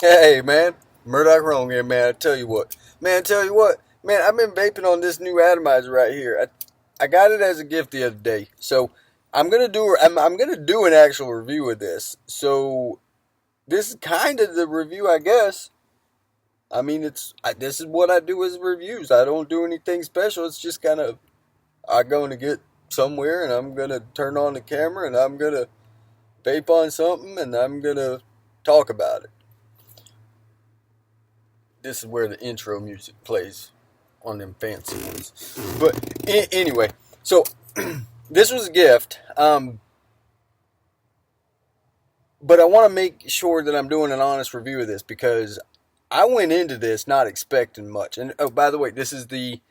Hey, man. Murdoch wrong here, man. Man, I've been vaping on this new atomizer right here. I got it as a gift the other day. So I'm gonna do an actual review of this. So this is kind of the review, I guess. I mean, this is what I do as reviews. I don't do anything special. It's just kind of I'm going to get somewhere and I'm gonna turn on the camera and I'm gonna vape on something and I'm gonna talk about it. This is where the intro music plays on them fancy ones. But anyway, so this was a gift. But I want to make sure that I'm doing an honest review of this because I went into this not expecting much. And oh, by the way, this is the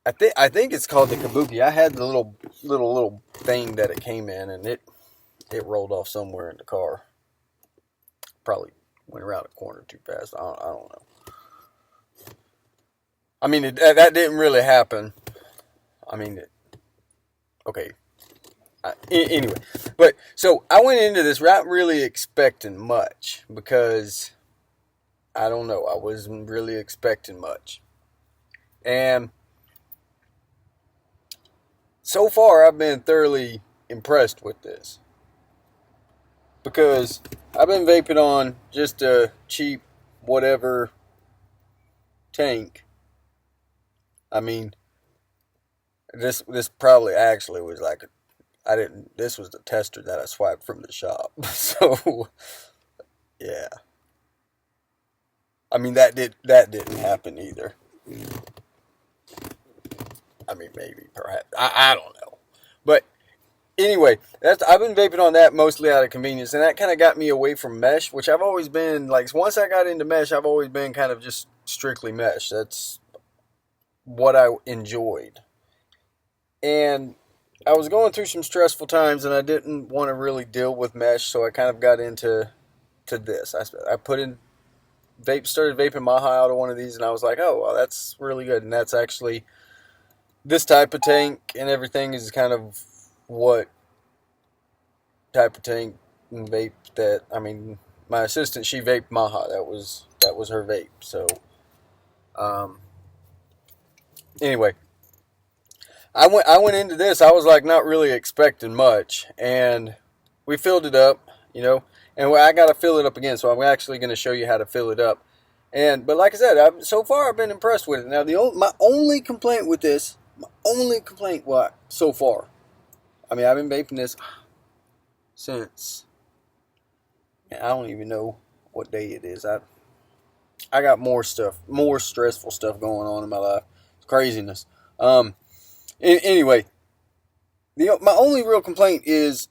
I think it's called the kabuki. I had the little thing that it came in, and it rolled off somewhere in the car. Probably went around a corner too fast. I don't know. I mean, that didn't really happen. I mean, okay. Anyway, but so I went into this not really expecting much because I don't know. I wasn't really expecting much. And so far, I've been thoroughly impressed with this because I've been vaping on just a cheap whatever tank. I mean, this probably actually was like I didn't. This was the tester that I swiped from the shop. So yeah, I mean that didn't happen either. I mean maybe perhaps I don't know, but anyway, I've been vaping on that mostly out of convenience, and that kind of got me away from mesh, which I've always been like. Once I got into mesh, I've always been kind of just strictly mesh. That's what I enjoyed, and I was going through some stressful times, and I didn't want to really deal with mesh, so I kind of got into this. I put in started vaping Maha out of one of these, and I was like, oh, well, that's really good, and that's actually this type of tank and everything is kind of what type of tank and vape that I mean. My assistant, she vaped Maha. That was her vape. So, um, anyway, I went into this. I was like not really expecting much, and we filled it up, and I got to fill it up again. So I'm actually going to show you how to fill it up. But like I said, so far I've been impressed with it. Now my only complaint with this, so far. I mean, I've been vaping this since I don't even know what day it is. I got more stressful stuff going on in my life. It's craziness. Anyway, my only real complaint is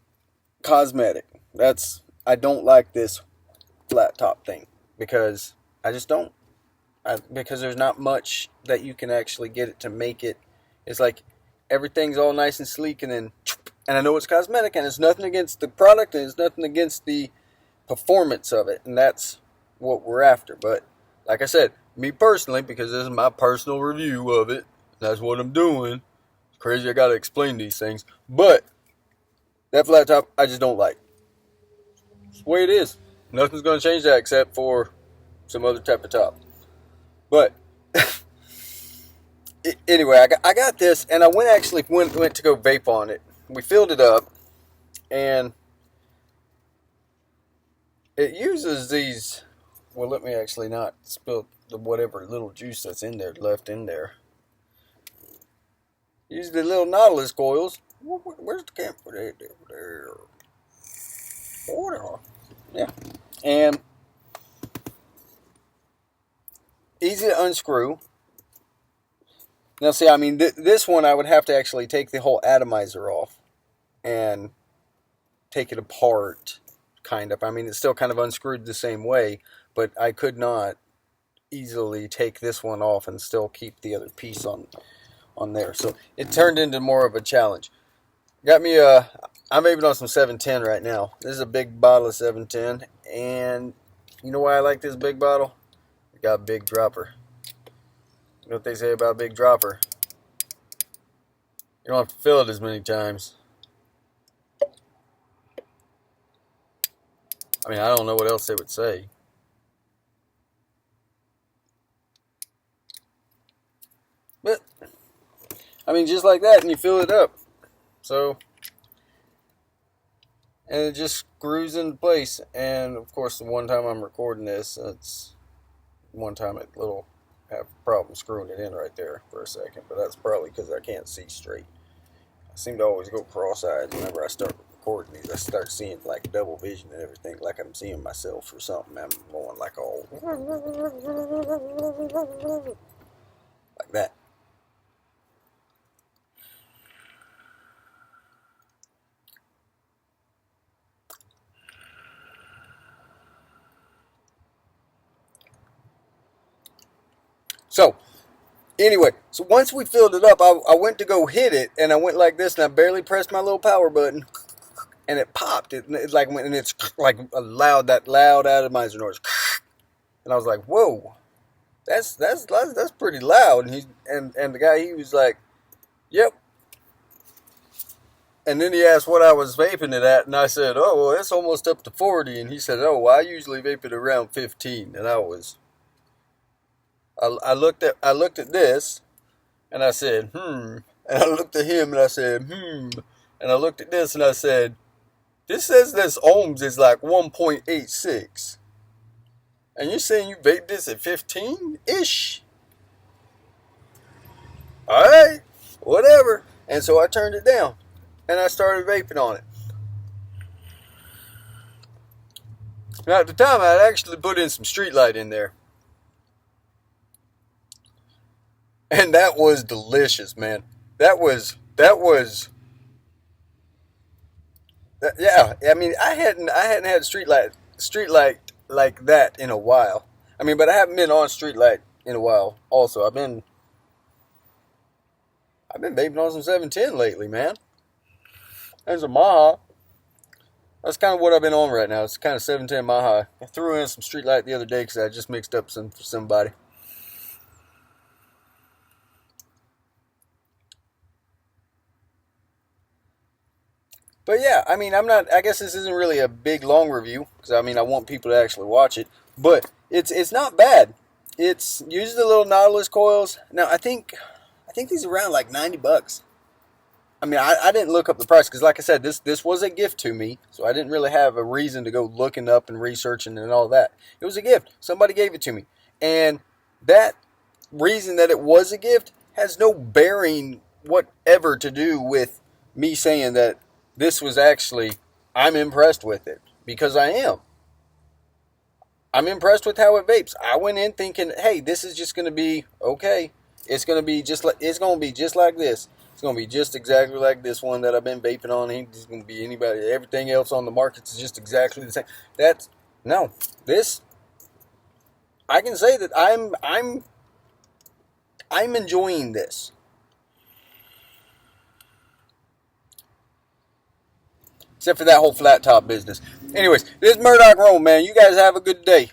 cosmetic. I don't like this flat top thing because I just don't. Because there's not much that you can actually get it to make it. It's like everything's all nice and sleek, and I know it's cosmetic, and it's nothing against the product, and it's nothing against the performance of it, and that's what we're after. But like I said, me personally, because this is my personal review of it, that's what I'm doing. It's crazy I gotta explain these things, but that flat top I just don't like. It's the way it is. Nothing's gonna change that except for some other type of top. But anyway, I got this, and I went to go vape on it. We filled it up, and it uses these. Well, let me actually not spill the whatever little juice that's left in there. Use the little Nautilus coils. Where's the camera? There. Oh, yeah, and easy to unscrew. Now, see, I mean, this one I would have to actually take the whole atomizer off and take it apart, kind of. I mean, it's still kind of unscrewed the same way, but I could not easily take this one off and still keep the other piece on there. So it turned into more of a challenge. Got me I'm vaping on some 710 right now. This is a big bottle of 710, and you know why I like this big bottle? It got a big dropper. You know what they say about a big dropper? You don't have to fill it as many times. I mean, I don't know what else they would say. But I mean, just like that, and you fill it up. So, and it just screws into place. And of course, the one time I'm recording this, it's one time it little have a problem screwing it in right there for a second. But that's probably because I can't see straight. I seem to always go cross-eyed whenever I start recording these. I start seeing like double vision and everything, like I'm seeing myself or something. I'm going like all like that. So, anyway, so once we filled it up, I went to go hit it, and I went like this, and I barely pressed my little power button, and it popped. It like and it's like a that loud atomizer noise, and I was like, "Whoa, that's pretty loud." And the guy, he was like, "Yep." And then he asked what I was vaping it at, and I said, "Oh, well, it's almost up to 40." And he said, "Oh, well, I usually vape it around 15." And I looked at this, and I said, "Hmm." And I looked at him, and I said, "Hmm." And I looked at this, and I said, "This says this ohms is like 1.86. And you're saying you vape this at 15-ish? Alright, whatever." And so I turned it down, and I started vaping on it. Now, at the time, I had actually put in some street light in there. And that was delicious, man. Yeah. I mean, I hadn't had street light like that in a while. I mean, but I haven't been on street light in a while. Also, I've been vaping on some 710 lately, man. There's a Maha. That's kind of what I've been on right now. It's kind of 710 Maha. I threw in some street light the other day because I just mixed up some for somebody. But yeah, I mean, I guess this isn't really a big long review because I mean, I want people to actually watch it. But it's not bad. It's uses the little Nautilus coils. Now I think these are around like $90. I mean, I didn't look up the price because, like I said, this was a gift to me, so I didn't really have a reason to go looking up and researching and all that. It was a gift. Somebody gave it to me, and that reason that it was a gift has no bearing whatever to do with me saying that this was actually, I'm impressed with it, because I am. I'm impressed with how it vapes. I went in thinking, hey, this is just going to be okay. It's going to be just like this. It's going to be just exactly like this one that I've been vaping on. Ain't just going to be anybody. Everything else on the market is just exactly the same. No. This, I can say that I'm enjoying this. Except for that whole flat top business. Anyways, this is Murdoch Rome, man. You guys have a good day.